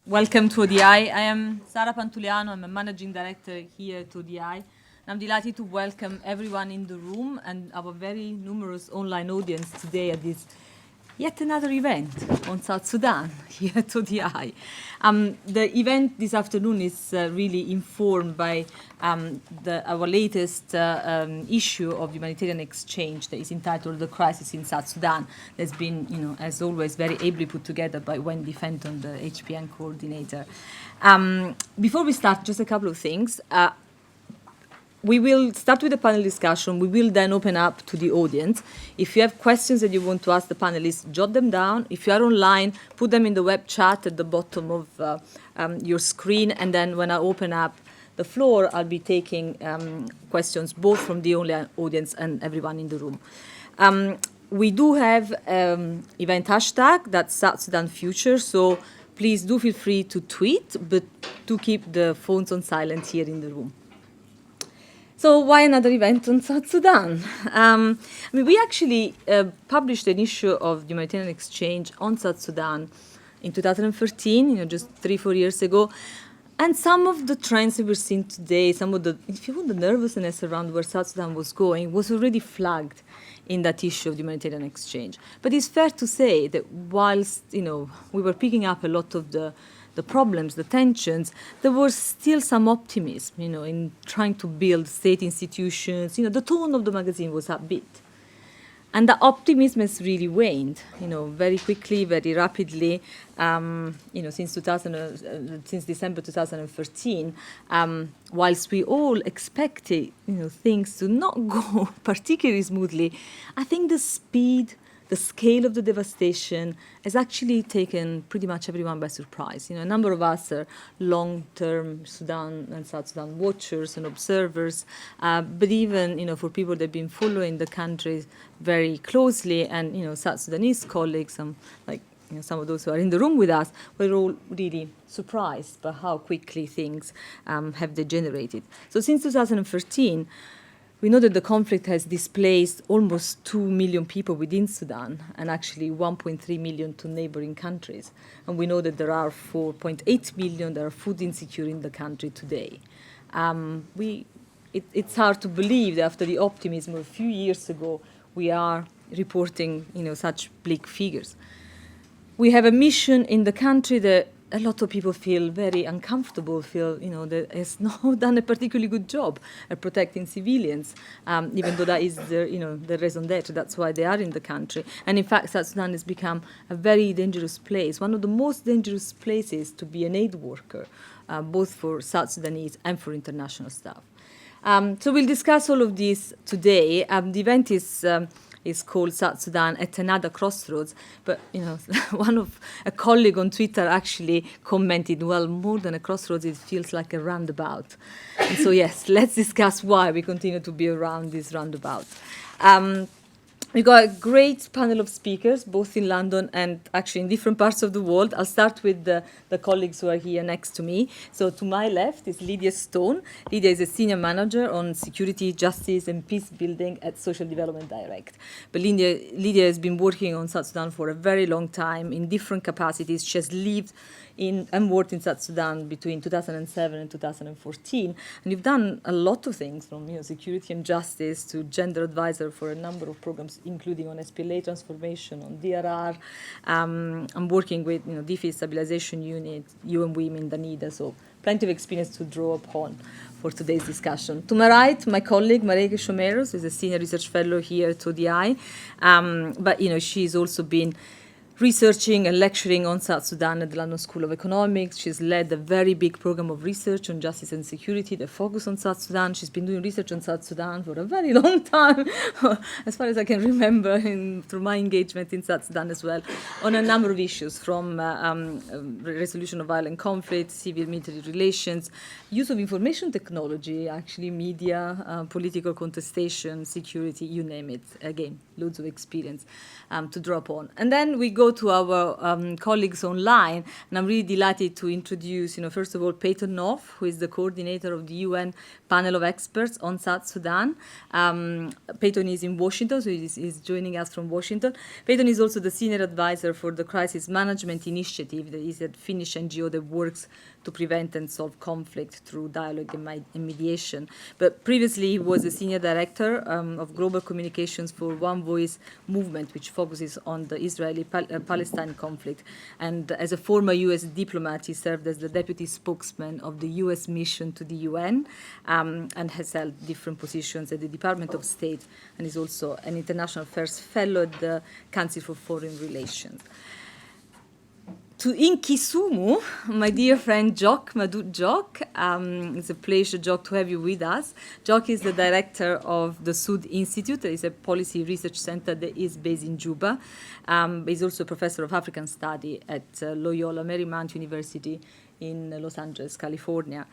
Welcome to ODI. I am Sara Pantuliano. I'm a managing director here at ODI. I'm delighted to welcome everyone in the room and our very numerous online audience today at this yet another event on South Sudan here at ODI. The event this afternoon is really informed by our latest issue of Humanitarian Exchange that is entitled The Crisis in South Sudan. That's been, as always, very ably put together by Wendy Fenton, the HPN coordinator. Before we start, just a couple of things. We will start with a panel discussion. We will then open up to the audience. If you have questions that you want to ask the panelists, jot them down. If you are online, put them in the web chat at the bottom of your screen. And then when I open up the floor, I'll be taking questions both from the online audience and everyone in the room. We do have event hashtag, that's South Sudan Future. So please do feel free to tweet, but do keep the phones on silent here in the room. So why another event on South Sudan? We actually published an issue of Humanitarian Exchange on South Sudan in 2013, just 3-4 years ago. And some of the trends that we're seeing today, some of the, if you want, the nervousness around where South Sudan was going was already flagged in that issue of Humanitarian Exchange. But it's fair to say that whilst, we were picking up a lot of the problems, the tensions, there was still some optimism, in trying to build state institutions. The tone of the magazine was upbeat. And the optimism has really waned, very quickly, very rapidly, since December 2013, whilst we all expected, things to not go particularly smoothly. I think the speed, the scale of the devastation has actually taken pretty much everyone by surprise. A number of us are long-term Sudan and South Sudan watchers and observers, but even, for people that have been following the country very closely, and, South Sudanese colleagues, some of those who are in the room with us, were all really surprised by how quickly things have degenerated. So since 2013, we know that the conflict has displaced almost 2 million people within Sudan and actually 1.3 million to neighboring countries. And we know that there are 4.8 million that are food insecure in the country today. It's hard to believe that after the optimism of a few years ago, we are reporting such bleak figures. We have a mission in the country that a lot of people feel very uncomfortable, feel, that has not done a particularly good job at protecting civilians, even though that is the raison d'etre. That's why they are in the country. And in fact, South Sudan has become a very dangerous place, one of the most dangerous places to be an aid worker, both for South Sudanese and for international staff. So we'll discuss all of this today. The event is called South Sudan at another crossroads. But, a colleague on Twitter actually commented, well, more than a crossroads, it feels like a roundabout. And so, yes, let's discuss why we continue to be around this roundabout. We've got a great panel of speakers, both in London and actually in different parts of the world. I'll start with the colleagues who are here next to me. So to my left is Lydia Stone. Lydia is a senior manager on security, justice, and peace building at Social Development Direct. But Lydia has been working on South Sudan for a very long time in different capacities. She has lived and worked in South Sudan between 2007 and 2014. And you've done a lot of things, from security and justice to gender advisor for a number of programs, including on SPLA transformation, on DRR. I'm working with DFI Stabilization Unit, UN Women, Danida, so plenty of experience to draw upon for today's discussion. To my right, my colleague, Mareke Shomeros, is a senior research fellow here at ODI. But she's also been researching and lecturing on South Sudan at the London School of Economics. She's led a very big program of research on justice and security that focus on South Sudan. She's been doing research on South Sudan for a very long time, as far as I can remember, through my engagement in South Sudan as well, on a number of issues, from resolution of violent conflict, civil-military relations, use of information technology, actually media, political contestation, security, you name it. Again, loads of experience to draw upon. And then we go go to our colleagues online, and I'm really delighted to introduce, first of all, Peyton North, who is the coordinator of the UN panel of experts on South Sudan. Peyton is in Washington, so he's joining us from Washington. Peyton is also the senior advisor for the Crisis Management Initiative, that is a Finnish NGO that works to prevent and solve conflict through dialogue and mediation. But previously, he was a senior director of global communications for One Voice movement, which focuses on the Israeli-Palestine conflict. And as a former U.S. diplomat, he served as the deputy spokesman of the U.S. mission to the UN and has held different positions at the Department of State, and is also an international affairs fellow at the Council for Foreign Relations. In Kisumu, my dear friend Jock, Madut Jock. It's a pleasure, Jock, to have you with us. Jock is the director of the Sud Institute. That is a policy research center that is based in Juba. He's also a professor of African study at Loyola Marymount University in Los Angeles, California.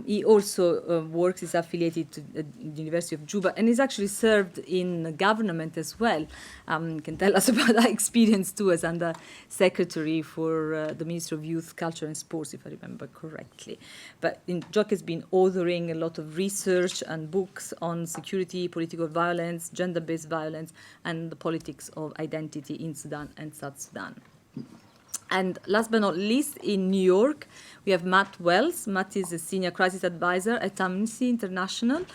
He also is affiliated to the University of Juba, and he's actually served in government as well. Can tell us about that experience too, as under secretary for the Ministry of Youth, Culture and Sports, if I remember correctly. But Jock has been authoring a lot of research and books on security, political violence, gender-based violence, and the politics of identity in Sudan and South Sudan. And last but not least, in New York, we have Matt Wells. Matt is a senior crisis advisor at Amnesty International,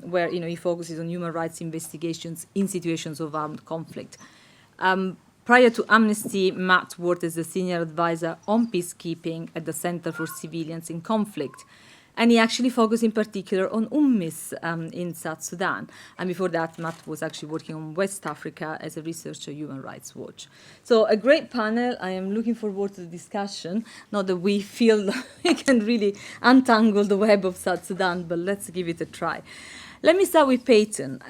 where he focuses on human rights investigations in situations of armed conflict. Prior to Amnesty, Matt worked as a senior advisor on peacekeeping at the Center for Civilians in Conflict. And he actually focused in particular on UNMISS in South Sudan. And before that, Matt was actually working on West Africa as a researcher at Human Rights Watch. So a great panel. I am looking forward to the discussion. Not that we feel we can really untangle the web of South Sudan, but let's give it a try. Let me start with Peyton.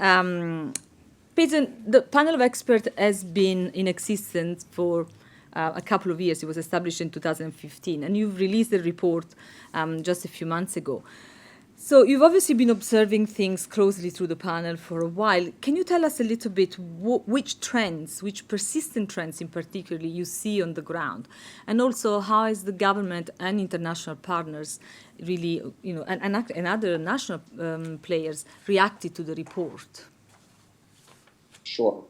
Peyton, the panel of experts has been in existence for a couple of years. It was established in 2015, and you've released a report just a few months ago. So you've obviously been observing things closely through the panel for a while. Can you tell us a little bit which trends, which persistent trends in particular you see on the ground? And also how has the government and international partners really, and other national players reacted to the report? Sure.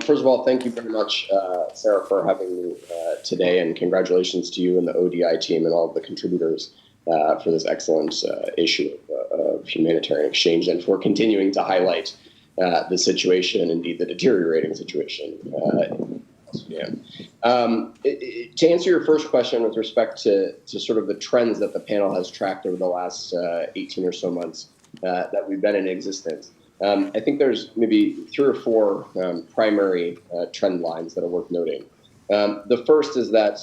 First of all, thank you very much, Sarah, for having me today, and congratulations to you and the ODI team and all of the contributors for this excellent issue of Humanitarian Exchange, and for continuing to highlight the situation, indeed the deteriorating situation in Sudan. To answer your first question with respect to sort of the trends that the panel has tracked over the last 18 or so months that we've been in existence, I think there's maybe 3 or 4 primary trend lines that are worth noting. The first is that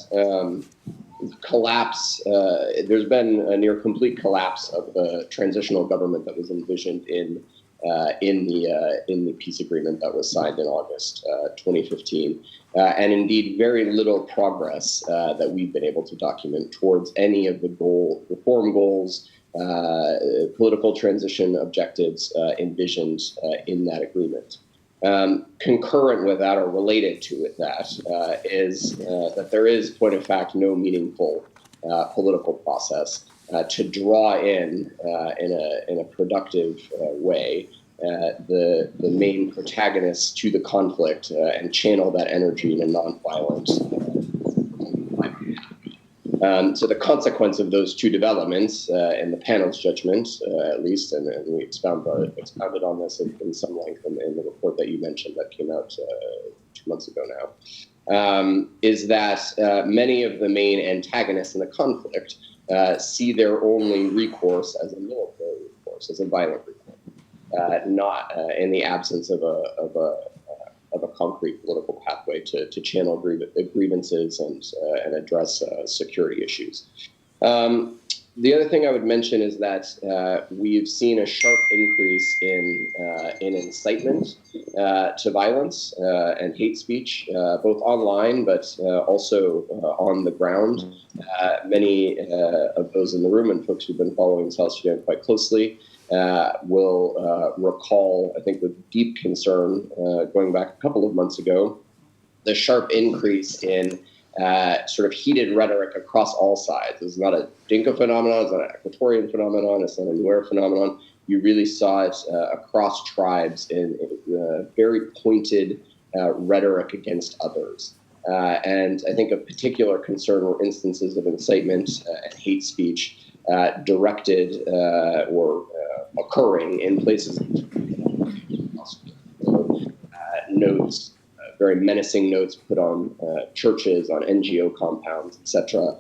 collapse. There's been a near complete collapse of the transitional government that was envisioned in the peace agreement that was signed in August 2015, and indeed very little progress that we've been able to document towards any of the reform goals. Political transition objectives envisioned in that agreement. Concurrent with that, or related to that, is that there is, point of fact, no meaningful political process to draw in a productive way the main protagonists to the conflict and channel that energy in a nonviolent so the consequence of those 2 developments, in the panel's judgment, at least, and we expounded on this in some length in the report that you mentioned that came out 2 months ago now, is that many of the main antagonists in the conflict see their only recourse as a military recourse, as a violent recourse, not in the absence of a concrete political pathway to channel grievances and address security issues. The other thing I would mention is that we've seen a sharp increase in incitement to violence and hate speech, both online but also on the ground. Many of those in the room and folks who've been following South Sudan quite closely will recall, I think with deep concern, going back a couple of months ago, the sharp increase in sort of heated rhetoric across all sides. It's not a Dinka phenomenon, it's not an Equatorian phenomenon, it's not a Nuer phenomenon. You really saw it across tribes in very pointed rhetoric against others. And I think of particular concern were instances of incitement and hate speech directed or occurring in places. Notes, very menacing notes put on churches, on NGO compounds, etc.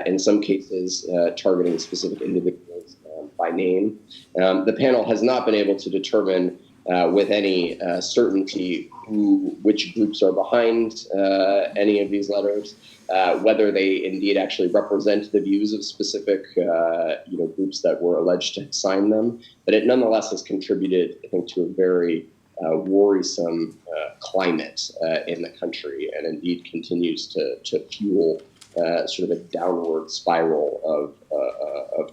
In some cases, targeting specific individuals by name. The panel has not been able to determine with any certainty which groups are behind any of these letters, whether they indeed actually represent the views of specific groups that were alleged to sign them. But it nonetheless has contributed, I think, to a very worrisome climate in the country, and indeed continues to fuel sort of a downward spiral of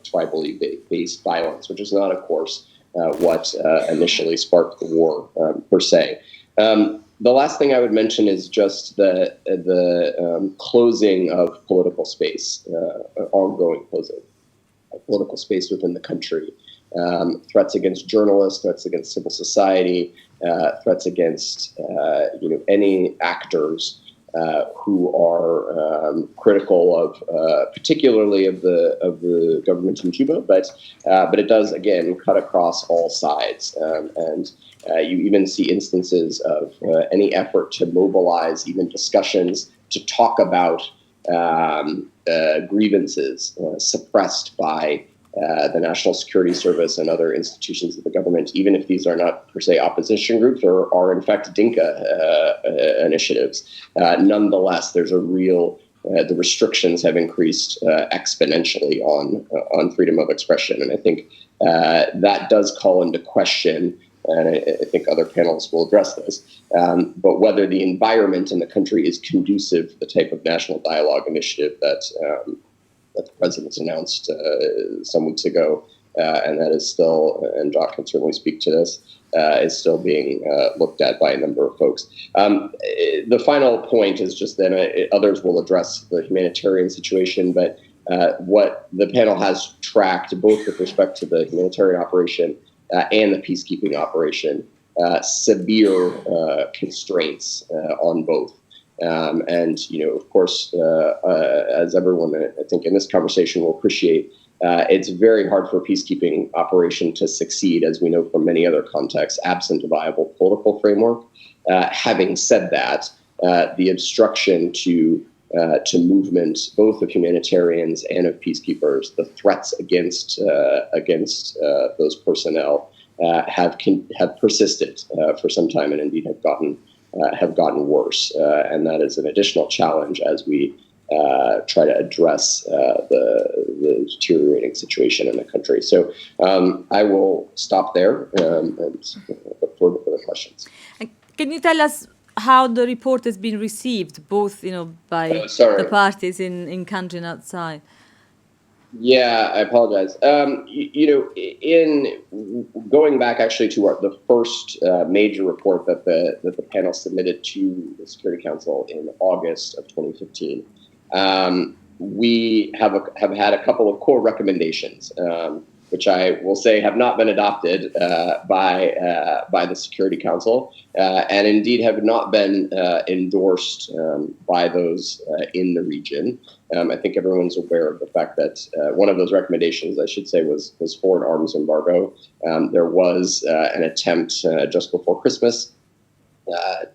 tribally based violence, which is not, of course, what initially sparked the war per se. The last thing I would mention is just the closing of political space, ongoing closing of political space within the country. Threats against journalists, threats against civil society, threats against any actors who are critical of, particularly of the government in Cuba, but it does again cut across all sides, and you even see instances of any effort to mobilize even discussions to talk about grievances suppressed by the National Security Service and other institutions of the government, even if these are not per se opposition groups or are in fact Dinka initiatives. Nonetheless, there's a real, the restrictions have increased exponentially on freedom of expression. And I think that does call into question, and I think other panelists will address this, but whether the environment in the country is conducive to the type of national dialogue initiative that the president's announced some weeks ago, and that is still, and Jock can certainly speak to this, is still being looked at by a number of folks. The final point is just then others will address the humanitarian situation, but what the panel has tracked, both with respect to the humanitarian operation and the peacekeeping operation, severe constraints on both. And, of course, as everyone, I think, in this conversation will appreciate, it's very hard for a peacekeeping operation to succeed, as we know from many other contexts, absent a viable political framework. Having said that, the obstruction to movement, both of humanitarians and of peacekeepers, the threats against those personnel have persisted for some time, and indeed have gotten worse, and that is an additional challenge as we try to address the deteriorating situation in the country. So I will stop there and look forward to further questions. Can you tell us how the report has been received, both by the parties in country and outside? Yeah, I apologize. In going back actually to the first major report that the panel submitted to the Security Council in August of 2015, we have had a couple of core recommendations, which I will say have not been adopted by the Security Council, and indeed have not been endorsed by those in the region. I think everyone's aware of the fact that one of those recommendations, I should say, was for an arms embargo. There was an attempt just before Christmas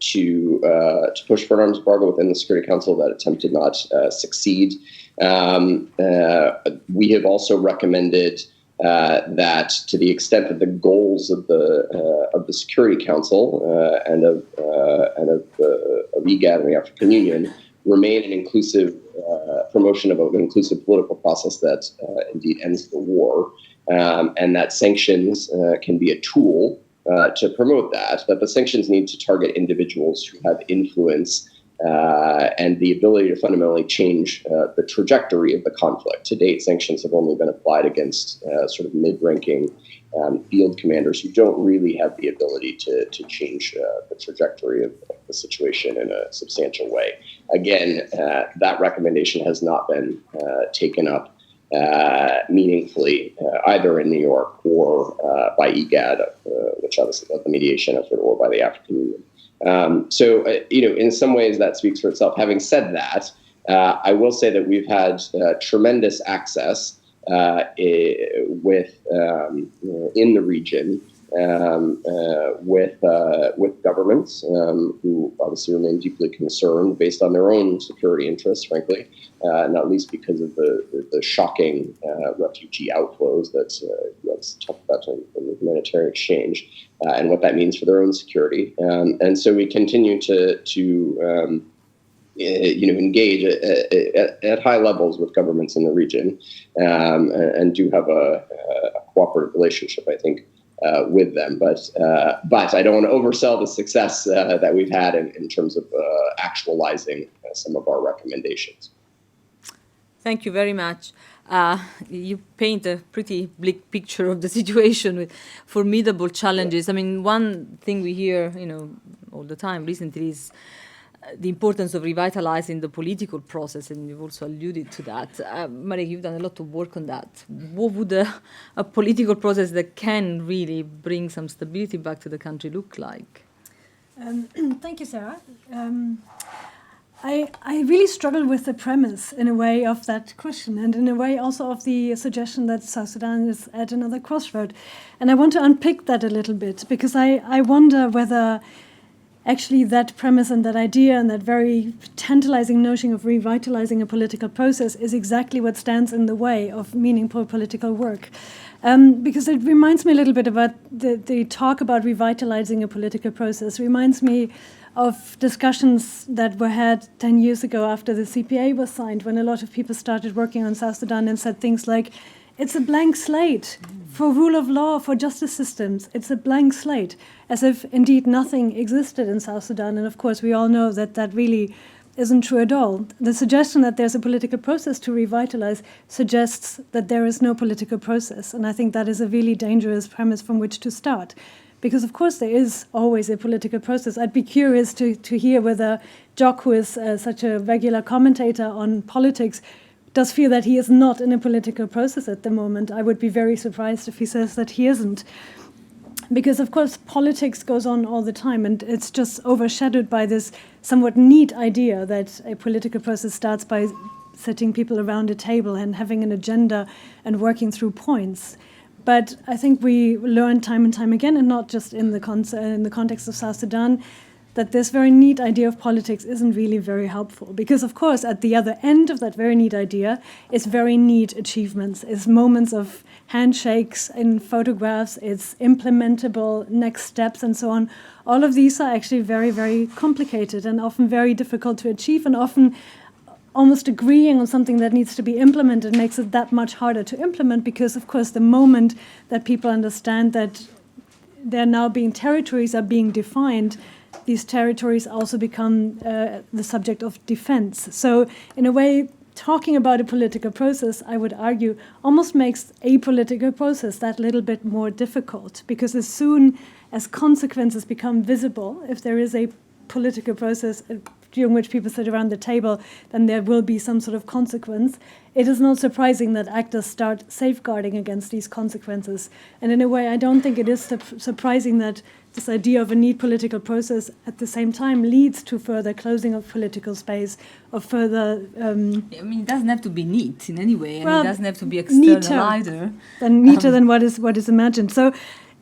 to push for an arms embargo within the Security Council. That attempt did not succeed. We have also recommended that, to the extent that the goals of the Security Council and of IGAD and the African Union remain an inclusive promotion of an inclusive political process that indeed ends the war, and that sanctions can be a tool to promote that. But the sanctions need to target individuals who have influence and the ability to fundamentally change the trajectory of the conflict. To date, sanctions have only been applied against sort of mid-ranking field commanders who don't really have the ability to change the trajectory of the situation in a substantial way. Again, that recommendation has not been taken up meaningfully either in New York or by IGAD, which obviously led the mediation effort, or by the African Union. In some ways that speaks for itself. Having said that, I will say that we've had tremendous access in the region with governments who obviously remain deeply concerned based on their own security interests, frankly, not least because of the shocking refugee outflows that let's talk about in the Humanitarian Exchange and what that means for their own security. And so we continue to engage at high levels with governments in the region, and do have a cooperative relationship, I think, with them. But I don't want to oversell the success that we've had in terms of actualizing some of our recommendations. Thank you very much. You paint a pretty bleak picture of the situation with formidable challenges. I mean, one thing we hear, all the time recently is the importance of revitalizing the political process, and you've also alluded to that. Marek, you've done a lot of work on that. What would a political process that can really bring some stability back to the country look like? Thank you, Sarah. I really struggle with the premise, in a way, of that question, and in a way also of the suggestion that South Sudan is at another crossroad. And I want to unpick that a little bit, because I wonder whether actually that premise and that idea and that very tantalizing notion of revitalizing a political process is exactly what stands in the way of meaningful political work. Because it reminds me a little bit about the talk about revitalizing a political process. Reminds me of discussions that were had 10 years ago after the CPA was signed, when a lot of people started working on South Sudan and said things like, it's a blank slate for rule of law, for justice systems. It's a blank slate, as if indeed nothing existed in South Sudan. And of course, we all know that that really isn't true at all. The suggestion that there's a political process to revitalize suggests that there is no political process. And I think that is a really dangerous premise from which to start. Because, of course, there is always a political process. I'd be curious to hear whether Jock, who is such a regular commentator on politics, does feel that he is not in a political process at the moment. I would be very surprised if he says that he isn't. Because, of course, politics goes on all the time, and it's just overshadowed by this somewhat neat idea that a political process starts by sitting people around a table and having an agenda and working through points. But I think we learn time and time again, and not just in the context of South Sudan, that this very neat idea of politics isn't really very helpful. Because, of course, at the other end of that very neat idea is very neat achievements, is moments of handshakes in photographs, it's implementable next steps and so on. All of these are actually very, very complicated and often very difficult to achieve, and often almost agreeing on something that needs to be implemented makes it that much harder to implement, because, of course, the moment that people understand that there now being territories are being defined, these territories also become the subject of defense. So in a way, talking about a political process, I would argue, almost makes a political process that little bit more difficult, because as soon as consequences become visible, if there is a political process during which people sit around the table, then there will be some sort of consequence. It is not surprising that actors start safeguarding against these consequences. And in a way, I don't think it is surprising that this idea of a neat political process at the same time leads to further closing of political space, of further... it doesn't have to be neat in any way, and it doesn't have to be external either. Neater than what is imagined. So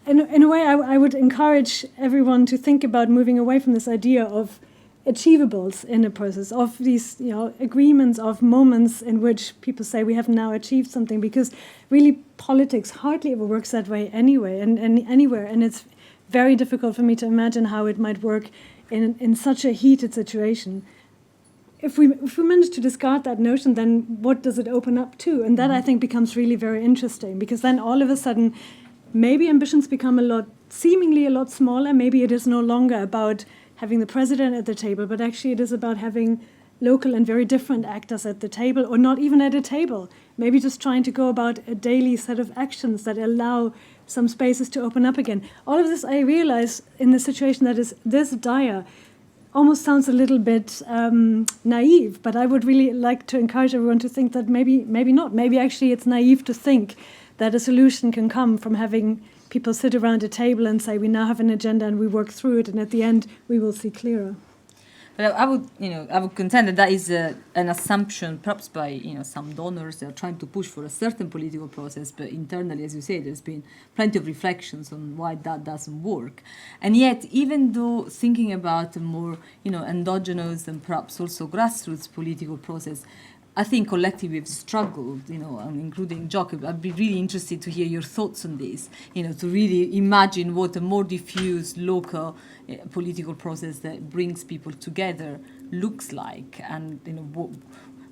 in a way, I would encourage everyone to think about moving away from this idea of achievables in a process, of these agreements, of moments in which people say we have now achieved something, because really politics hardly ever works that way anyway, and anywhere, and it's very difficult for me to imagine how it might work in such a heated situation. If we manage to discard that notion, then what does it open up to? And that, I think, becomes really very interesting, because then all of a sudden maybe ambitions become seemingly a lot smaller. Maybe it is no longer about having the president at the table, but actually it is about having local and very different actors at the table, or not even at a table, maybe just trying to go about a daily set of actions that allow some spaces to open up again. All of this, I realize, in the situation that is this dire, almost sounds a little bit naive, but I would really like to encourage everyone to think that maybe not. Maybe actually it's naive to think that a solution can come from having people sit around a table and say, we now have an agenda and we work through it, and at the end we will see clearer. But I would contend that that is an assumption, perhaps by some donors that are trying to push for a certain political process, but internally, as you say, there's been plenty of reflections on why that doesn't work. And yet, even though thinking about a more endogenous and perhaps also grassroots political process, I think collectively we've struggled, including Jacob. I'd be really interested to hear your thoughts on this, to really imagine what a more diffuse local political process that brings people together looks like, and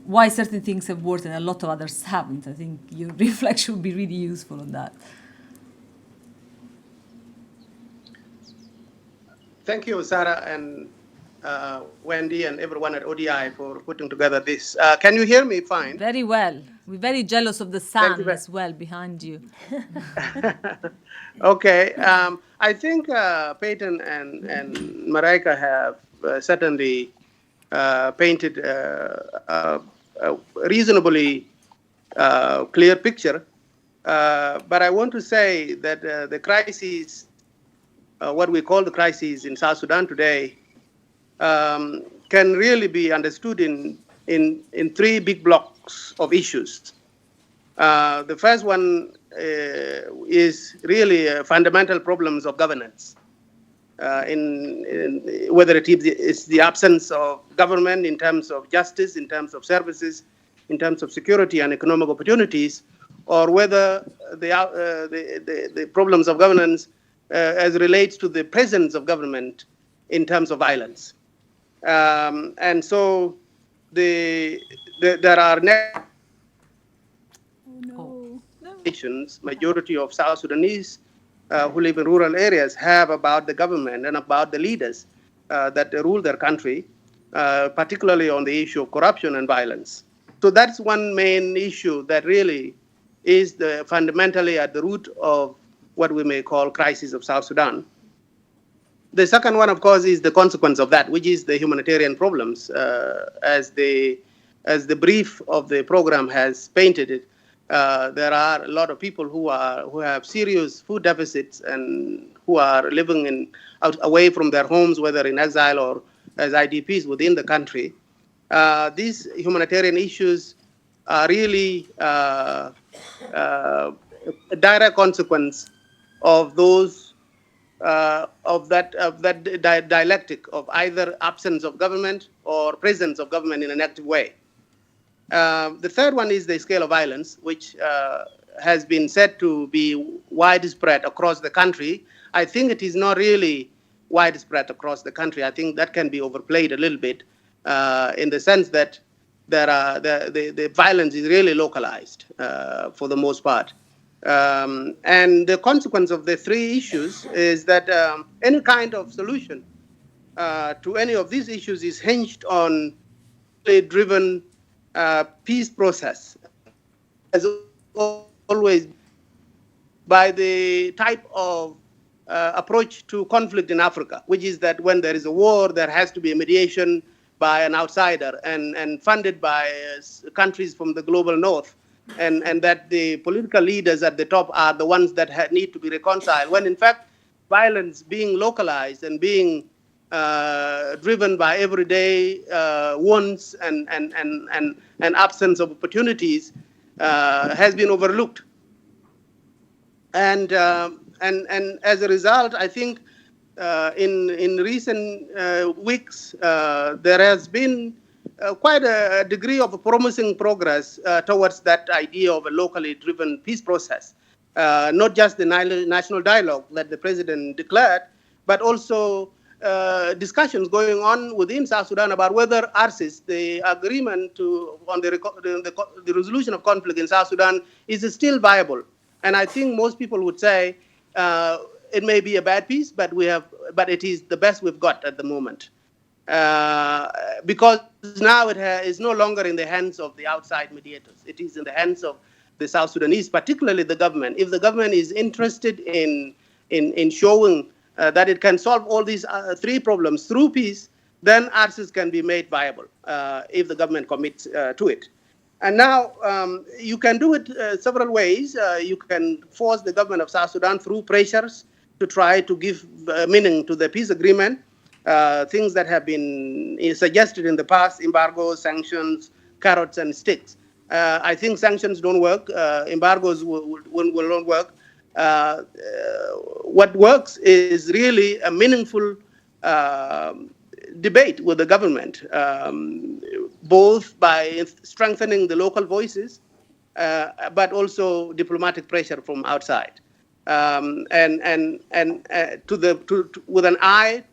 why certain things have worked and a lot of others haven't. I think your reflection would be really useful on that. Thank you, Sarah, and Wendy and everyone at ODI for putting together this. Can you hear me fine? Very well. We're very jealous of the sun as well behind you. Okay. I think Peyton and Marika have certainly painted a reasonably clear picture. But I want to say that the crisis, what we call the crisis in South Sudan today, can really be understood in three big blocks of issues. The first one is really fundamental problems of governance, in whether it is the absence of government in terms of justice, in terms of services, in terms of security and economic opportunities, or whether the problems of governance as relates to the presence of government in terms of violence. And so there are nations, majority of South Sudanese who live in rural areas have about the government and about the leaders that rule their country, particularly on the issue of corruption and violence. So that's one main issue that really is fundamentally at the root of what we may call crisis of South Sudan. The second one, of course, is the consequence of that, which is the humanitarian problems, as the brief of the program has painted it. There are a lot of people who have serious food deficits and who are living away from their homes, whether in exile or as IDPs within the country. These humanitarian issues are really a direct consequence of those of that dialectic of either absence of government or presence of government in an active way. The third one is the scale of violence, which has been said to be widespread across the country. I think it is not really widespread across the country. I think that can be overplayed a little bit in the sense that the violence is really localized for the most part. And the consequence of the three issues is that any kind of solution to any of these issues is hinged on a driven peace process, as always, by the type of approach to conflict in Africa, which is that when there is a war, there has to be a mediation by an outsider and funded by countries from the global north. And that the political leaders at the top are the ones that need to be reconciled, when in fact violence being localized and being driven by everyday wants and absence of opportunities has been overlooked. And as a result, I think in recent weeks there has been quite a degree of promising progress towards that idea of a locally driven peace process. Not just the national dialogue that the president declared, but also discussions going on within South Sudan about whether ARCIS, the agreement on the resolution of conflict in South Sudan, is still viable. And I think most people would say it may be a bad peace, but it is the best we've got at the moment. Because now it is no longer in the hands of the outside mediators. It is in the hands of the South Sudanese, particularly the government. If the government is interested in showing that it can solve all these three problems through peace, then ARCES can be made viable if the government commits to it. And now you can do it several ways. You can force the government of South Sudan through pressures to try to give meaning to the peace agreement. Things that have been suggested in the past, embargoes, sanctions, carrots and sticks. I think sanctions don't work. Embargoes will not work. What works is really a meaningful debate with the government, both by strengthening the local voices, but also diplomatic pressure from outside, with an eye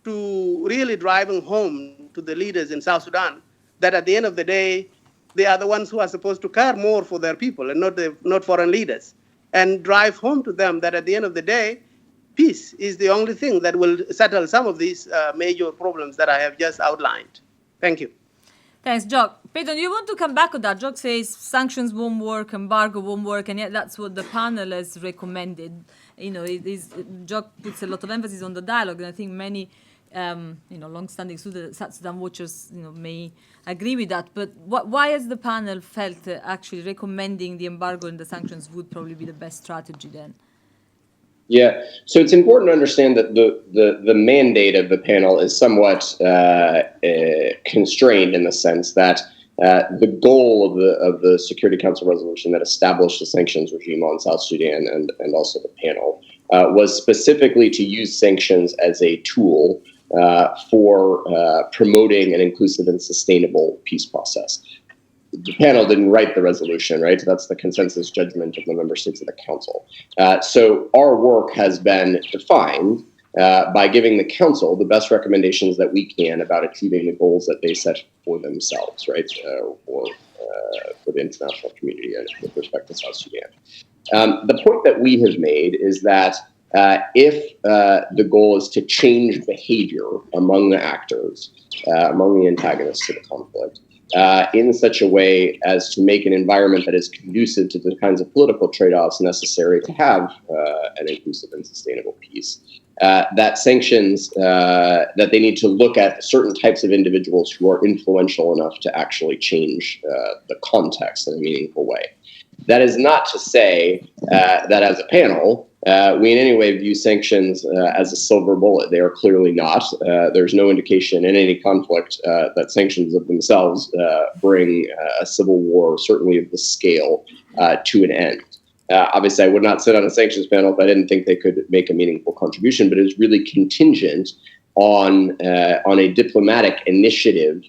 to really driving home to the leaders in South Sudan that at the end of the day, they are the ones who are supposed to care more for their people and not foreign leaders, and drive home to them that at the end of the day, peace is the only thing that will settle some of these major problems that I have just outlined. Thank you. Thanks, Jock. Peyton, you want to come back on that? Jock says sanctions won't work, embargo won't work, and yet that's what the panel has recommended. Jock puts a lot of emphasis on the dialogue, and I think many long-standing South Sudan watchers, may agree with that. But why has the panel felt actually recommending the embargo and the sanctions would probably be the best strategy then? Yeah, so it's important to understand that the mandate of the panel is somewhat constrained in the sense that the goal of the Security Council resolution that established the sanctions regime on South Sudan and also the panel was specifically to use sanctions as a tool for promoting an inclusive and sustainable peace process. The panel didn't write the resolution, right? That's the consensus judgment of the member states of the council. So our work has been defined by giving the council the best recommendations that we can about achieving the goals that they set for themselves, right? For the international community and with respect to South Sudan. The point that we have made is that if the goal is to change behavior among the actors, among the antagonists to the conflict, in such a way as to make an environment that is conducive to the kinds of political trade-offs necessary to have an inclusive and sustainable peace, that sanctions, that they need to look at certain types of individuals who are influential enough to actually change the context in a meaningful way. That is not to say that as a panel, we in any way view sanctions as a silver bullet. They are clearly not. There's no indication in any conflict that sanctions of themselves bring a civil war, certainly of the scale, to an end. Obviously, I would not sit on a sanctions panel if I didn't think they could make a meaningful contribution, but it's really contingent on a diplomatic initiative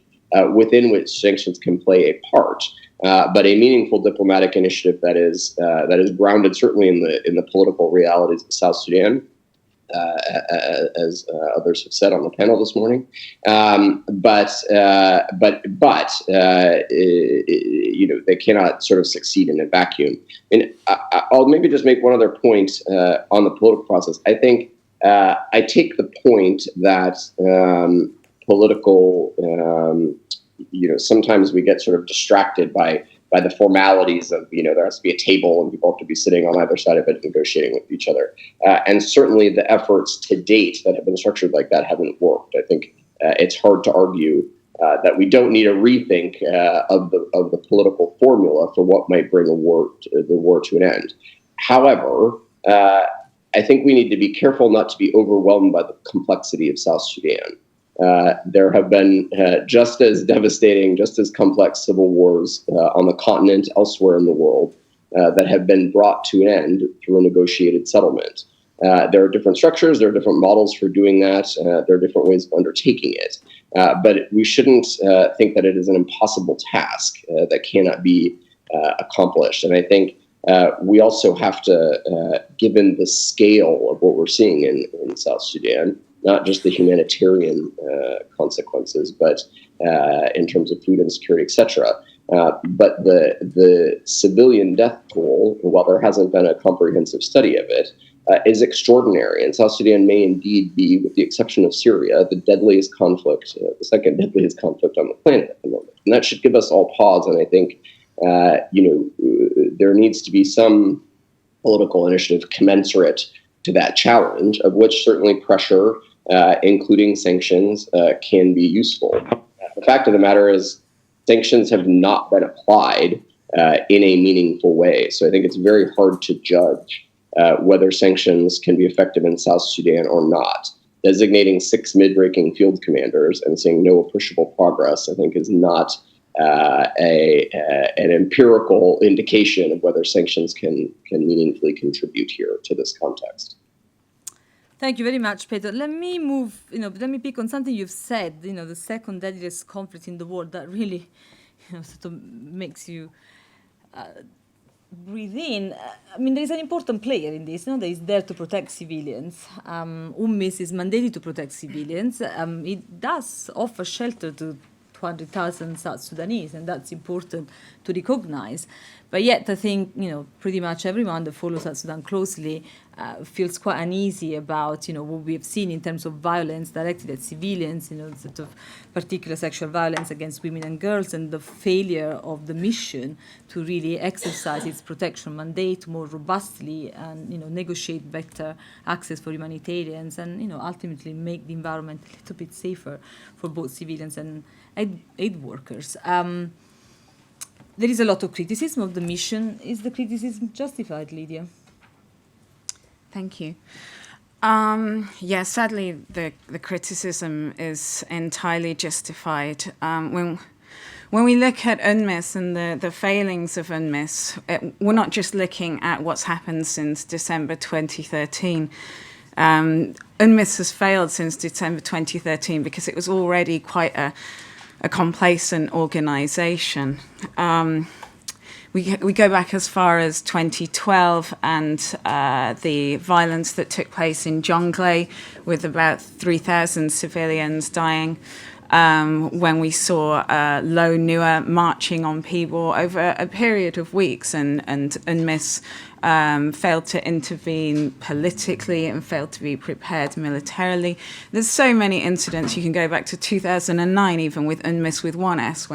within which sanctions can play a part. But a meaningful diplomatic initiative that is grounded certainly in the political realities of South Sudan, as others have said on the panel this morning. They cannot sort of succeed in a vacuum. And I'll maybe just make one other point on the political process. I think I take the point that political. Sometimes we get sort of distracted by the formalities of, there has to be a table and people have to be sitting on either side of it negotiating with each other. And certainly the efforts to date that have been structured like that haven't worked. I think it's hard to argue that we don't need a rethink of the political formula for what might bring the war to an end. However, I think we need to be careful not to be overwhelmed by the complexity of South Sudan. There have been just as devastating, just as complex civil wars on the continent, elsewhere in the world, that have been brought to an end through a negotiated settlement. There are different structures, there are different models for doing that, there are different ways of undertaking it. But we shouldn't think that it is an impossible task that cannot be accomplished. And I think we also have to, given the scale of what we're seeing in South Sudan, not just the humanitarian consequences, but in terms of food insecurity, etc. But the civilian death toll, while there hasn't been a comprehensive study of it, is extraordinary. And South Sudan may indeed be, with the exception of Syria, the deadliest conflict, the second deadliest conflict on the planet at the moment. And that should give us all pause. And I think, there needs to be some political initiative commensurate to that challenge, of which certainly pressure, including sanctions, can be useful. The fact of the matter is, sanctions have not been applied in a meaningful way. So I think it's very hard to judge whether sanctions can be effective in South Sudan or not. Designating 6 mid-ranking field commanders and seeing no appreciable progress, I think, is not an empirical indication of whether sanctions can meaningfully contribute here to this context. Thank you very much, Peter. Let me move, let me pick on something you've said, the second deadliest conflict in the world that really, sort of makes you breathe in. I mean, there is an important player in this, that is there to protect civilians. UNMISS is mandated to protect civilians. It does offer shelter to 200,000 South Sudanese, and that's important to recognize. But yet, I think, pretty much everyone that follows South Sudan closely feels quite uneasy about, what we have seen in terms of violence directed at civilians, sort of particular sexual violence against women and girls, and the failure of the mission to really exercise its protection mandate more robustly and, negotiate better access for humanitarians and, ultimately make the environment a little bit safer for both civilians and aid workers. There is a lot of criticism of the mission. Is the criticism justified, Lydia? Thank you. Yeah, sadly, the criticism is entirely justified. When we look at UNMISS and the failings of UNMISS, we're not just looking at what's happened since December 2013. UNMISS has failed since December 2013 because it was already quite a complacent organization. We go back as far as 2012 and the violence that took place in Jonglei with about 3,000 civilians dying, when we saw Lo Nua marching on Pibor over a period of weeks, and UNMISS failed to intervene politically and failed to be prepared militarily. There's so many incidents. You can go back to 2009, even with UNMISS with 1S,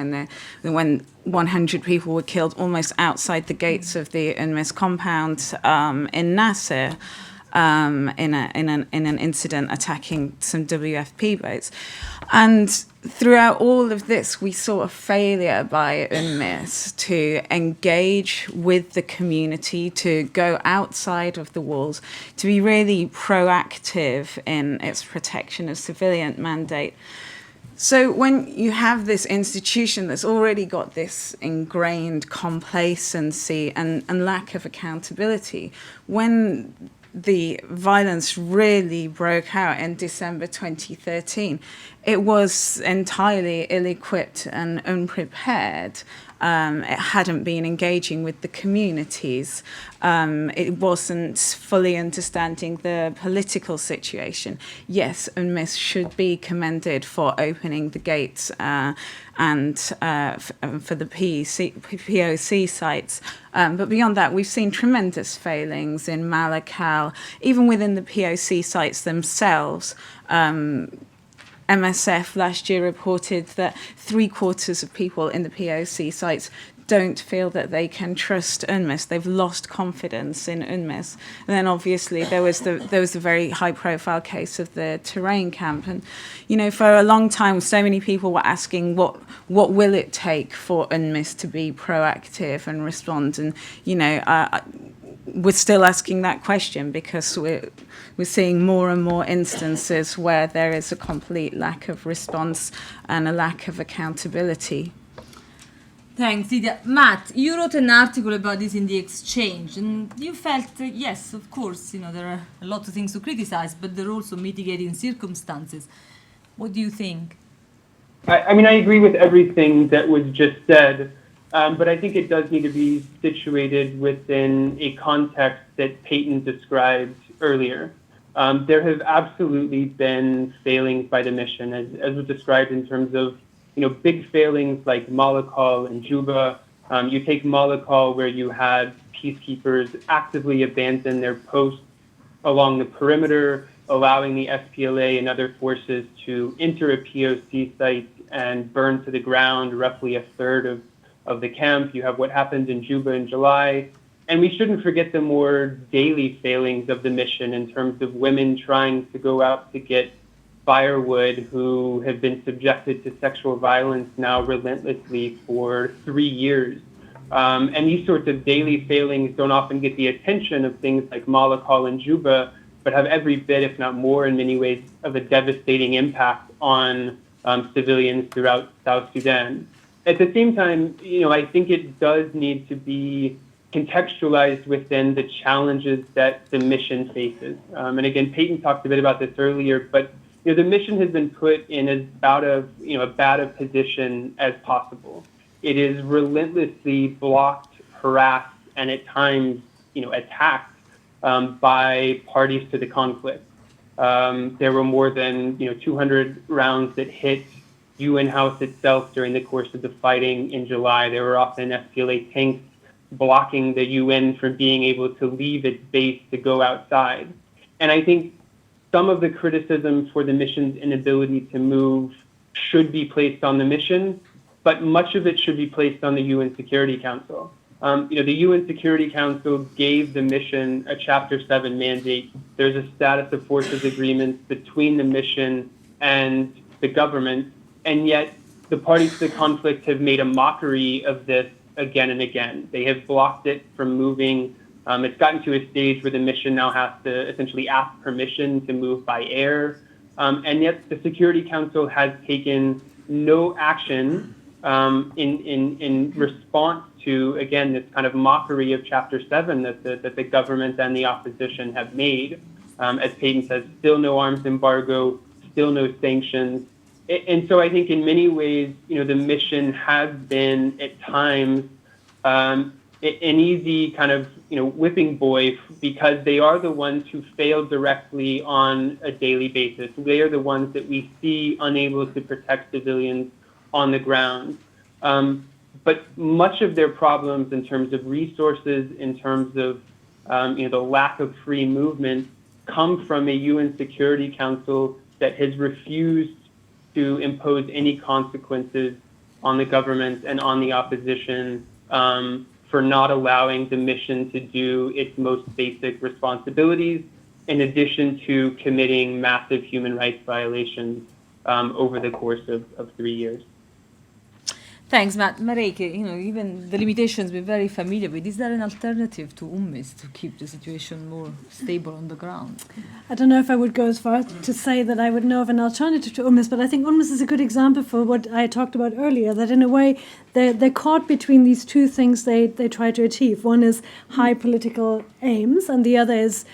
when 100 people were killed almost outside the gates of the UNMISS compound in Nasser. In an incident attacking some WFP boats. And throughout all of this, we saw a failure by UNMISS to engage with the community, to go outside of the walls, to be really proactive in its protection of civilian mandate. So when you have this institution that's already got this ingrained complacency and lack of accountability, when the violence really broke out in December 2013, it was entirely ill-equipped and unprepared. It hadn't been engaging with the communities. It wasn't fully understanding the political situation. Yes, UNMISS should be commended for opening the gates and for the POC sites. But beyond that, we've seen tremendous failings in Malakal, even within the POC sites themselves. MSF last year reported that 3/4 of people in the POC sites don't feel that they can trust UNMISS. They've lost confidence in UNMISS. And then obviously there was the very high-profile case of the terrain camp. And, for a long time, so many people were asking what will it take for UNMISS to be proactive and respond? And, we're still asking that question because we're seeing more and more instances where there is a complete lack of response and a lack of accountability. Thanks, Lydia. Matt, you wrote an article about this in The Exchange, and you felt, yes, of course, there are a lot of things to criticize, but there are also mitigating circumstances. What do you think? I mean, I agree with everything that was just said, but I think it does need to be situated within a context that Peyton described earlier. There have absolutely been failings by the mission, as was described in terms of, big failings like Malakal and Juba. You take Malakal, where you had peacekeepers actively abandon their posts along the perimeter, allowing the SPLA and other forces to enter a POC site and burn to the ground roughly a third of the camp. You have what happened in Juba in July. And we shouldn't forget the more daily failings of the mission in terms of women trying to go out to get firewood who have been subjected to sexual violence now relentlessly for 3 years. And these sorts of daily failings don't often get the attention of things like Malakal and Juba, but have every bit, if not more, in many ways, of a devastating impact on civilians throughout South Sudan. At the same time, I think it does need to be contextualized within the challenges that the mission faces. And again, Peyton talked a bit about this earlier, but the mission has been put in as bad a position as possible. It is relentlessly blocked, harassed, and at times, attacked by parties to the conflict. There were more than 200 rounds that hit UN House itself during the course of the fighting in July. There were often SPLA tanks blocking the UN from being able to leave its base to go outside. And I think some of the criticism for the mission's inability to move should be placed on the mission, but much of it should be placed on the UN Security Council. The UN Security Council gave the mission a Chapter 7 mandate. There's a status of forces agreement between the mission and the government, and yet the parties to the conflict have made a mockery of this again and again. They have blocked it from moving. It's gotten to a stage where the mission now has to essentially ask permission to move by air. And yet the Security Council has taken no action in response to, again, this kind of mockery of Chapter 7 that the government and the opposition have made. As Peyton says, still no arms embargo, still no sanctions. And so I think in many ways, the mission has been at times an easy kind of, whipping boy, because they are the ones who fail directly on a daily basis. They are the ones that we see unable to protect civilians on the ground. But much of their problems in terms of resources, in terms of the lack of free movement, come from a UN Security Council that has refused to impose any consequences on the government and on the opposition for not allowing the mission to do its most basic responsibilities, in addition to committing massive human rights violations over the course of 3 years. Thanks, Matt. Mareke, even the limitations we're very familiar with. Is there an alternative to UNMISS to keep the situation more stable on the ground? I don't know if I would go as far to say that I would know of an alternative to UNMISS, but I think UNMISS is a good example for what I talked about earlier, that in a way they're caught between these two things they try to achieve. One is high political aims, and the other is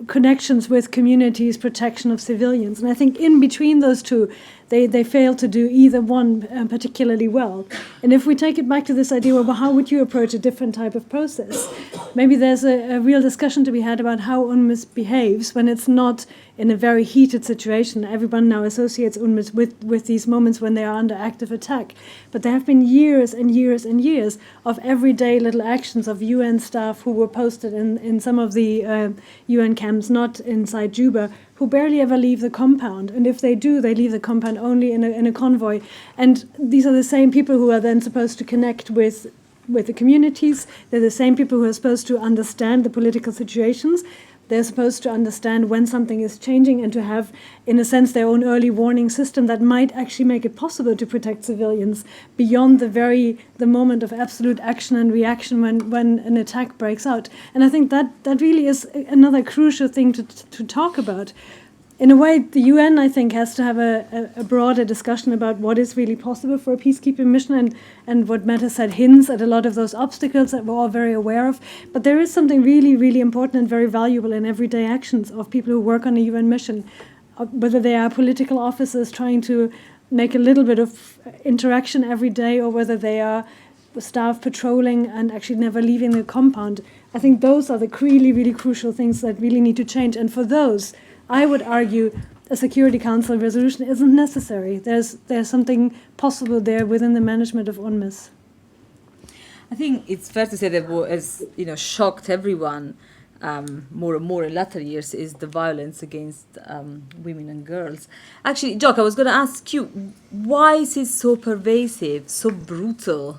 connections with communities, protection of civilians. And I think in between those two, they fail to do either one particularly well. And if we take it back to this idea, well, how would you approach a different type of process? Maybe there's a real discussion to be had about how UNMISS behaves when it's not in a very heated situation. Everyone now associates UNMISS with these moments when they are under active attack. But there have been years and years and years of everyday little actions of UN staff who were posted in some of the UN camps, not inside Juba, who barely ever leave the compound. And if they do, they leave the compound only in a convoy. And these are the same people who are then supposed to connect with the communities. They're the same people who are supposed to understand the political situations. They're supposed to understand when something is changing and to have, in a sense, their own early warning system that might actually make it possible to protect civilians beyond the moment of absolute action and reaction when an attack breaks out. And I think that really is another crucial thing to talk about. In a way, the UN, I think, has to have a broader discussion about what is really possible for a peacekeeping mission, and what Matt has said hints at a lot of those obstacles that we're all very aware of. But there is something really, really important and very valuable in everyday actions of people who work on a UN mission, whether they are political officers trying to make a little bit of interaction every day, or whether they are staff patrolling and actually never leaving the compound. I think those are the really, really crucial things that really need to change. And for those, I would argue a Security Council resolution isn't necessary. There's something possible there within the management of UNMISS. I think it's fair to say that what has shocked everyone more and more in latter years is the violence against women and girls. Actually, Jock, I was going to ask you, why is it so pervasive, so brutal?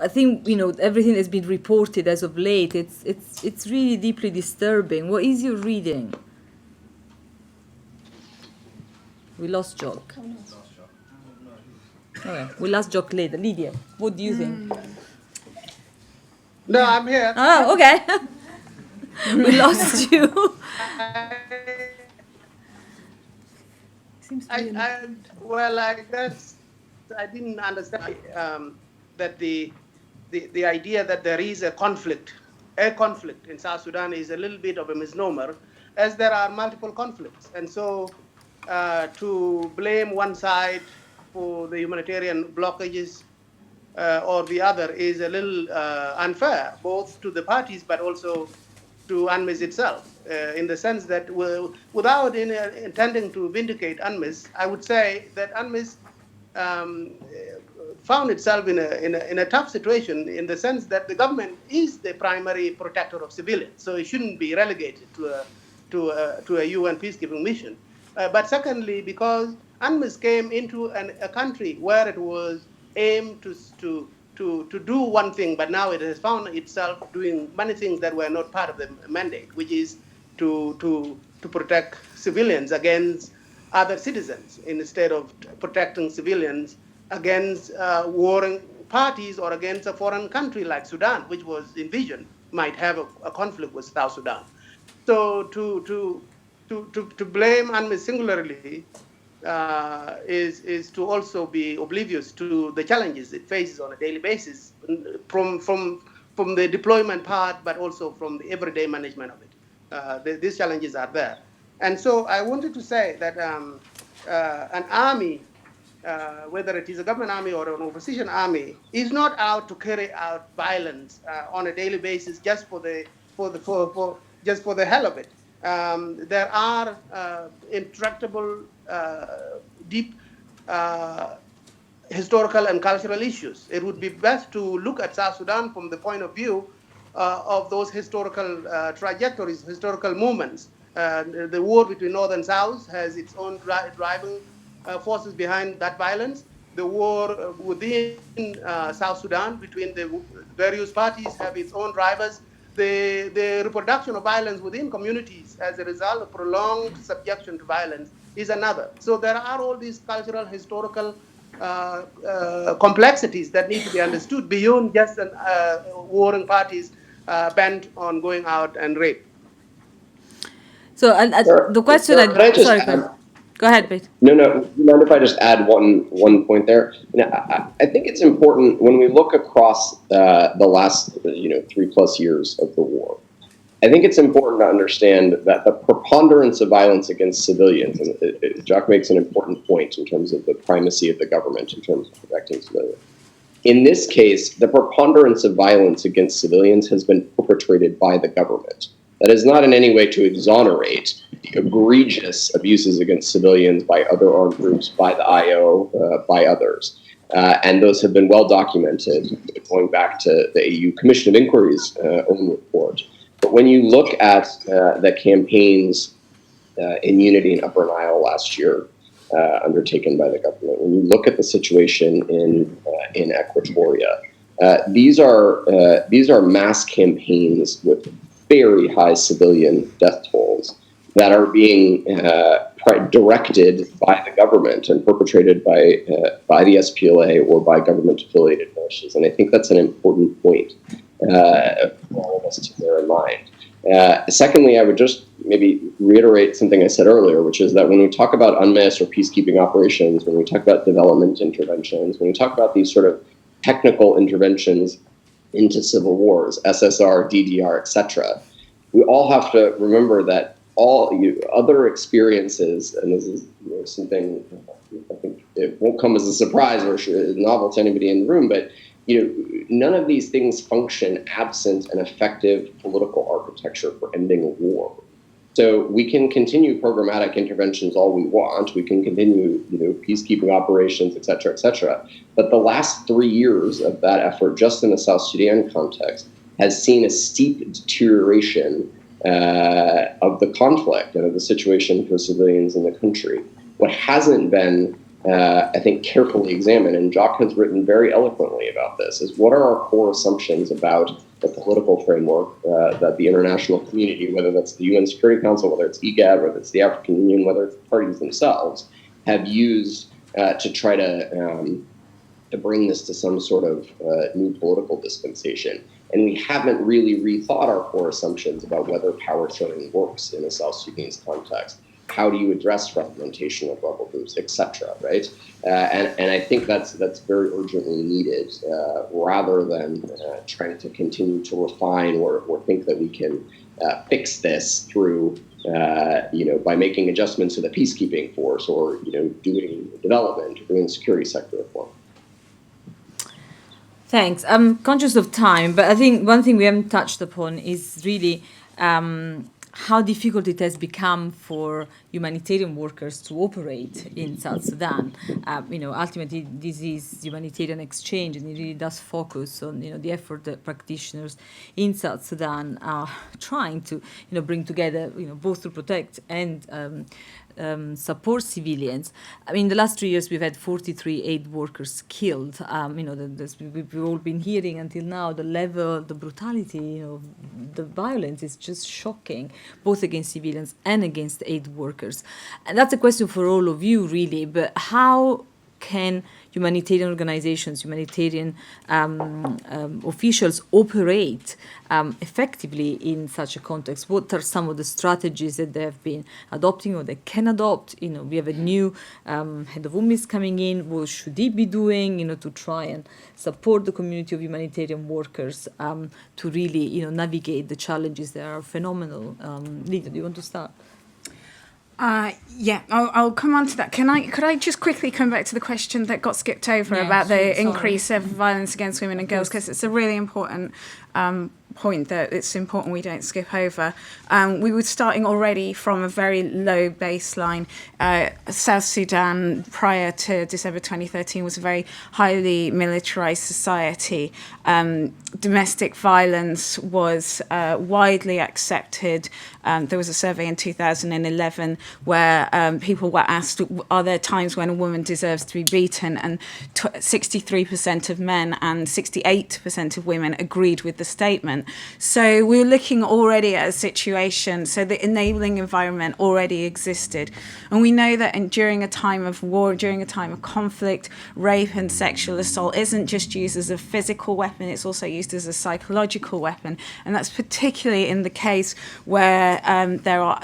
I think, you know, everything that's been reported as of late, it's really deeply disturbing. What is your reading? We lost Jock. Okay, we lost Jock later. Lydia, what do you think? No, I'm here. Oh, okay. We lost you. Seems to be I guess I didn't understand that the idea that there is a conflict in South Sudan is a little bit of a misnomer, as there are multiple conflicts. And so to blame one side for the humanitarian blockages or the other is a little unfair, both to the parties but also to UNMISS itself, in the sense that without intending to vindicate UNMISS, I would say that UNMISS found itself in a tough situation, in the sense that the government is the primary protector of civilians, so it shouldn't be relegated to a UN peacekeeping mission. But secondly, because UNMISS came into a country where it was aimed to do one thing, but now it has found itself doing many things that were not part of the mandate, which is to protect civilians against other citizens, instead of protecting civilians against warring parties or against a foreign country like Sudan, which was envisioned might have a conflict with South Sudan. So to blame UNMISS singularly is to also be oblivious to the challenges it faces on a daily basis, from the deployment part, but also from the everyday management of it. These challenges are there. And so I wanted to say that an army, whether it is a government army or an opposition army, is not out to carry out violence on a daily basis just for the hell of it. There are intractable, deep historical and cultural issues. It would be best to look at South Sudan from the point of view of those historical trajectories, historical movements. The war between North and South has its own driving forces behind that violence. The war within South Sudan between the various parties have its own drivers. The reproduction of violence within communities as a result of prolonged subjection to violence is another. So there are all these cultural, historical complexities that need to be understood beyond just warring parties bent on going out and rape. So the question, go ahead, Pete. No. Do you mind if I just add one point there? I think it's important when we look across the last 3+ years of the war. I think it's important to understand that the preponderance of violence against civilians, and Jacques makes an important point in terms of the primacy of the government in terms of protecting civilians. In this case, the preponderance of violence against civilians has been perpetrated by the government. That is not in any way to exonerate the egregious abuses against civilians by other armed groups, by the IO, by others. And those have been well documented, going back to the AU Commission of Inquiry's own report. But when you look at the campaigns in Unity and Upper Nile last year, undertaken by the government, when you look at the situation in Equatoria, these are mass campaigns with very high civilian death tolls that are being directed by the government and perpetrated by the SPLA or by government-affiliated militias. And I think that's an important point for all of us to bear in mind. Secondly, I would just maybe reiterate something I said earlier, which is that when we talk about UNMISS or peacekeeping operations, when we talk about development interventions, when we talk about these sort of technical interventions into civil wars, SSR, DDR, etc., we all have to remember that all other experiences, and this is something I think it won't come as a surprise or novel to anybody in the room, but none of these things function absent an effective political architecture for ending a war. So we can continue programmatic interventions all we want. We can continue, peacekeeping operations, et cetera, et cetera. But the last 3 years of that effort, just in the South Sudan context, has seen a steep deterioration of the conflict and of the situation for civilians in the country. What hasn't been, I think, carefully examined, and Jacques has written very eloquently about this, is what are our core assumptions about the political framework that the international community, whether that's the UN Security Council, whether it's IGAD, whether it's the African Union, whether it's the parties themselves, have used to try to bring this to some sort of new political dispensation. And we haven't really rethought our core assumptions about whether power sharing works in a South Sudanese context. How do you address fragmentation of rebel groups, et cetera, right? And I think that's very urgently needed, rather than trying to continue to refine or think that we can fix this through, by making adjustments to the peacekeeping force or, doing development or doing security sector reform. Thanks. I'm conscious of time, but I think one thing we haven't touched upon is really how difficult it has become for humanitarian workers to operate in South Sudan. Ultimately, this is humanitarian exchange, and it really does focus on the effort that practitioners in South Sudan are trying to bring together, both to protect and support civilians. I mean, the last 3 years we've had 43 aid workers killed. We've all been hearing until now the level, the brutality, the violence is just shocking, both against civilians and against aid workers. And that's a question for all of you, really. But how can humanitarian organizations, humanitarian officials operate effectively in such a context? What are some of the strategies that they have been adopting or they can adopt? We have a new head of UNMISS coming in. What should he be doing, to try and support the community of humanitarian workers to really, navigate the challenges that are phenomenal? Lita, do you want to start? I'll come on to that. Could I just quickly come back to the question that got skipped over about the increase of violence against women and girls, because it's a really important point that it's important we don't skip over. We were starting already from a very low baseline. South Sudan, prior to December 2013, was a very highly militarized society. Domestic violence was widely accepted. There was a survey in 2011 where people were asked, are there times when a woman deserves to be beaten? And 63% of men and 68% of women agreed with the statement. So we were looking already at a situation, so the enabling environment already existed. And we know that during a time of war, during a time of conflict, rape and sexual assault isn't just used as a physical weapon, it's also used as a psychological weapon. And that's particularly in the case where there are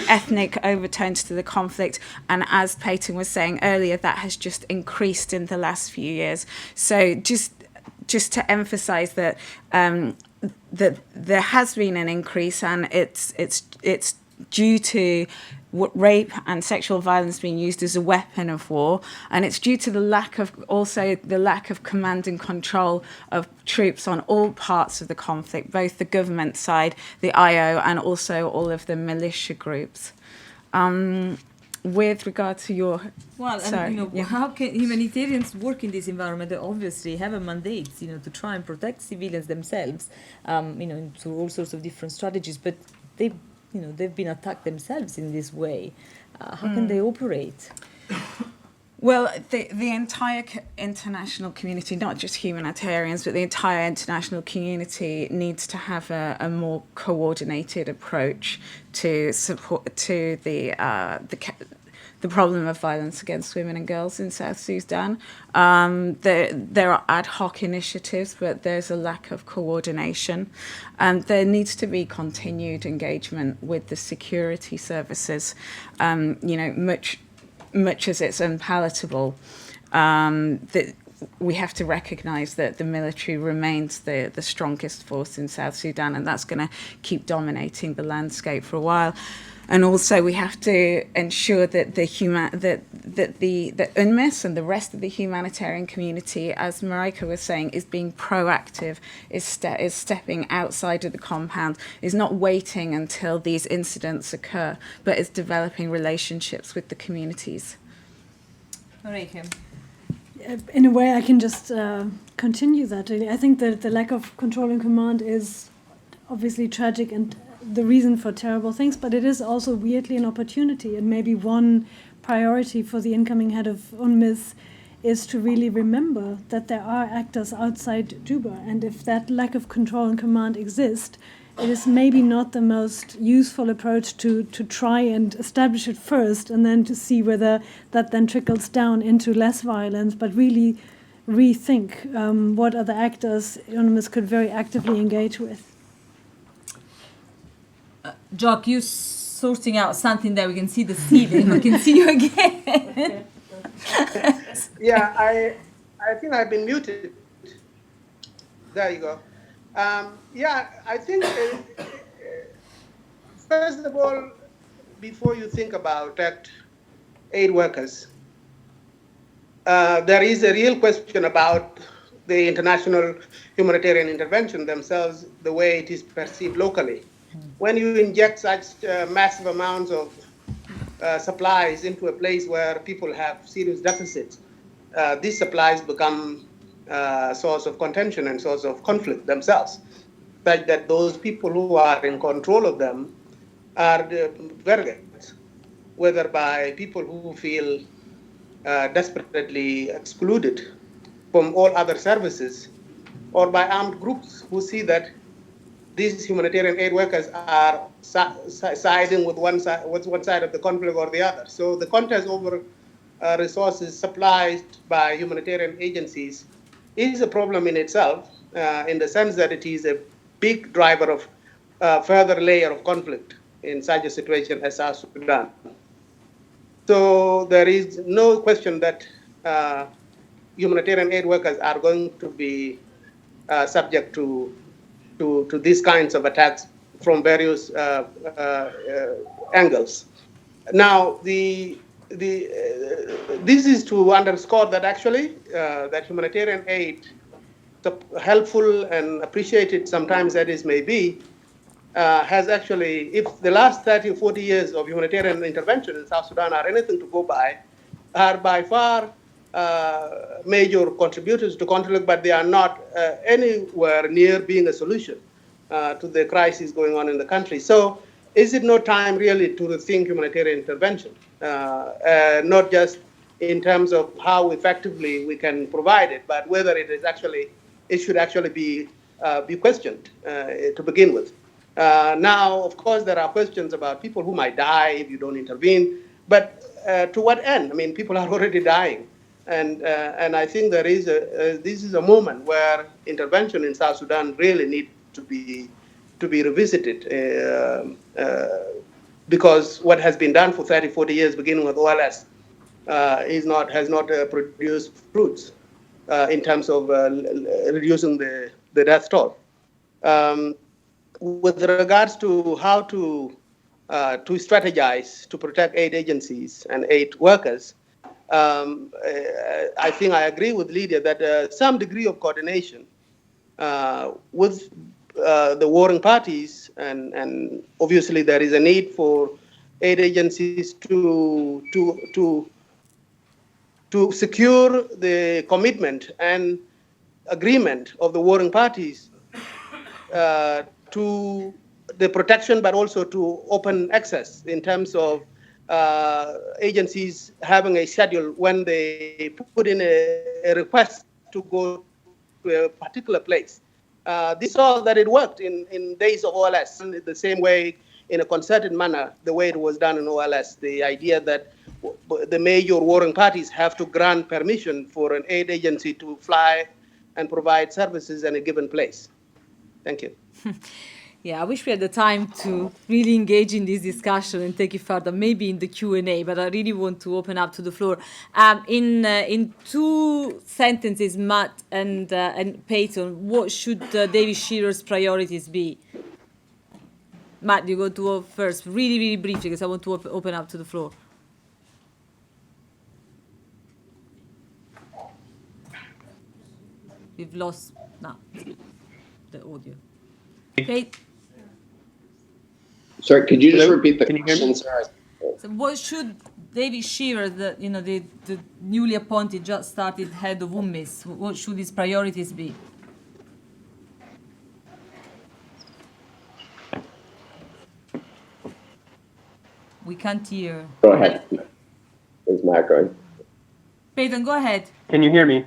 ethnic overtones to the conflict. And as Peyton was saying earlier, that has just increased in the last few years. So just to emphasize that that there has been an increase, and it's due to rape and sexual violence being used as a weapon of war, and it's due to the lack of command and control of troops on all parts of the conflict, both the government side, the IO, and also all of the militia groups. With regard to your... How can humanitarians work in this environment? They obviously have a mandate, to try and protect civilians themselves, through all sorts of different strategies, but they've been attacked themselves in this way. How can they operate? Well, the entire international community, not just humanitarians, but the entire international community needs to have a more coordinated approach to support to the problem of violence against women and girls in South Sudan. There are ad hoc initiatives, but there's a lack of coordination. There needs to be continued engagement with the security services, much as it's unpalatable, that we have to recognise that the military remains the strongest force in South Sudan, and that's going to keep dominating the landscape for a while. And also, we have to ensure that the UNMISS and the rest of the humanitarian community, as Marika was saying, is being proactive, is stepping outside of the compound, is not waiting until these incidents occur, but is developing relationships with the communities. Marika. in a way, I can just continue that. Really. I think that the lack of control and command is obviously tragic and the reason for terrible things, but it is also weirdly an opportunity. And maybe one priority for the incoming head of UNMISS is to really remember that there are actors outside Juba. And if that lack of control and command exists, it is maybe not the most useful approach to try and establish it first and then to see whether that then trickles down into less violence, but really rethink what other actors UNMISS could very actively engage with. Jock, you sorting out something that we can see the ceiling. We can see you again. Yeah, I think I've been muted. There you go. Yeah, I think, first of all, before you think about aid workers, there is a real question about the international humanitarian intervention themselves, the way it is perceived locally. When you inject such massive amounts of supplies into a place where people have serious deficits, these supplies become a source of contention and source of conflict themselves, such that those people who are in control of them are the surrogates, whether by people who feel desperately excluded from all other services, or by armed groups who see that these humanitarian aid workers are siding with one side of the conflict or the other. So the contest over resources supplied by humanitarian agencies is a problem in itself, in the sense that it is a big driver of further layer of conflict in such a situation as South Sudan. So there is no question that humanitarian aid workers are going to be subject to these kinds of attacks from various angles. Now, this is to underscore that actually that humanitarian aid, helpful and appreciated sometimes that is may be, has actually, if the last 30 or 40 years of humanitarian intervention in South Sudan are anything to go by, are by far major contributors to conflict, but they are not anywhere near being a solution to the crisis going on in the country. So is it no time really to rethink humanitarian intervention, not just in terms of how effectively we can provide it, but whether it should actually be questioned to begin with. Now, of course, there are questions about people who might die if you don't intervene, but to what end? I mean, people are already dying. And I think this is a moment where intervention in South Sudan really needs to be revisited, because what has been done for 30, 40 years, beginning with OLS, has not produced fruits in terms of reducing the death toll. With regards to how to strategize to protect aid agencies and aid workers, I think I agree with Lydia that some degree of coordination with the warring parties, and obviously there is a need for aid agencies to secure the commitment and agreement of the warring parties to the protection, but also to open access in terms of agencies having a schedule when they put in a request to go to a particular place. This saw that it worked in days of OLS in the same way, in a concerted manner, the way it was done in OLS. The idea that the major warring parties have to grant permission for an aid agency to fly and provide services in a given place. Thank you. Yeah, I wish we had the time to really engage in this discussion and take it further, maybe in the Q&A, but I really want to open up to the floor. In 2 sentences, Matt and Peyton, what should David Shearer's priorities be? Matt, you go to first, really, really briefly, because I want to open up to the floor. We've lost the audio. Peyton? Sorry, could you just Hello? repeat the Can you hear me? question? Sorry. So what should David Shearer, the newly appointed, just started head of UNMISS. What should his priorities be? We can't hear. Go ahead. There's Matt going. Peyton, go ahead. Can you hear me?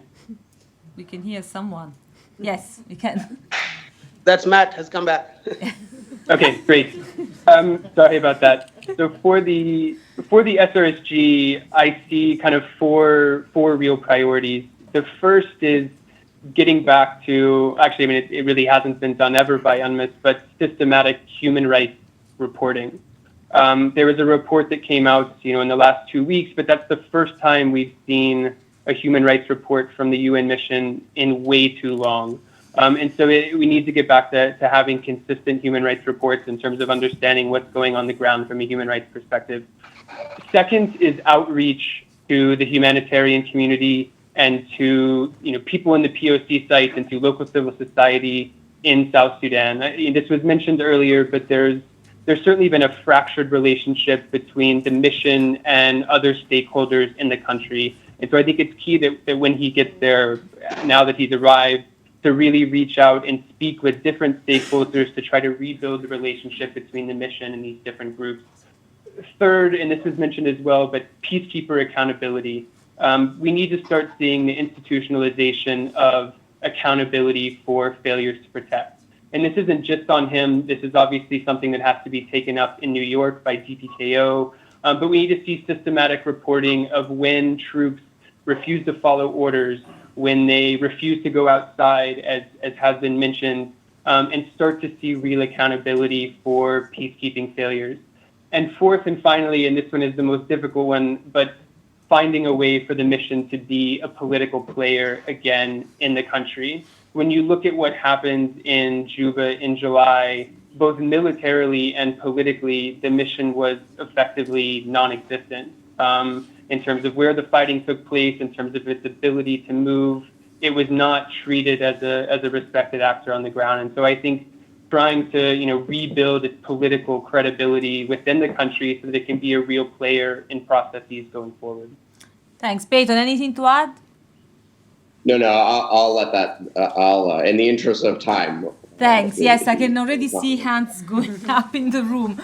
We can hear someone. Yes, we can. That's Matt has come back. Okay, great. Sorry about that. So for the SRSG, I see kind of four real priorities. The first is getting back to, actually, I mean, it really hasn't been done ever by UNMISS, but systematic human rights reporting. There was a report that came out, in the last 2 weeks, but that's the first time we've seen a human rights report from the UN mission in way too long. And so we need to get back to having consistent human rights reports in terms of understanding what's going on the ground from a human rights perspective. Second is outreach to the humanitarian community and to people in the POC sites and to local civil society in South Sudan. This was mentioned earlier, but there's certainly been a fractured relationship between the mission and other stakeholders in the country. And so I think it's key that when he gets there, now that he's arrived, to really reach out and speak with different stakeholders to try to rebuild the relationship between the mission and these different groups. Third, and this was mentioned as well, but peacekeeper accountability. We need to start seeing the institutionalization of accountability for failures to protect. And this isn't just on him. This is obviously something that has to be taken up in New York by DPKO. But we need to see systematic reporting of when troops refuse to follow orders, when they refuse to go outside, as has been mentioned, and start to see real accountability for peacekeeping failures. And fourth and finally, and this one is the most difficult one, but finding a way for the mission to be a political player again in the country. When you look at what happened in Juba in July, both militarily and politically, the mission was effectively non-existent. In terms of where the fighting took place, in terms of its ability to move, it was not treated as a respected actor on the ground. And so I think trying to rebuild its political credibility within the country so that it can be a real player in processes going forward. Thanks. Peyton, anything to add? No, I'll let that, in the interest of time. Thanks. Yes, I can already see hands going up in the room.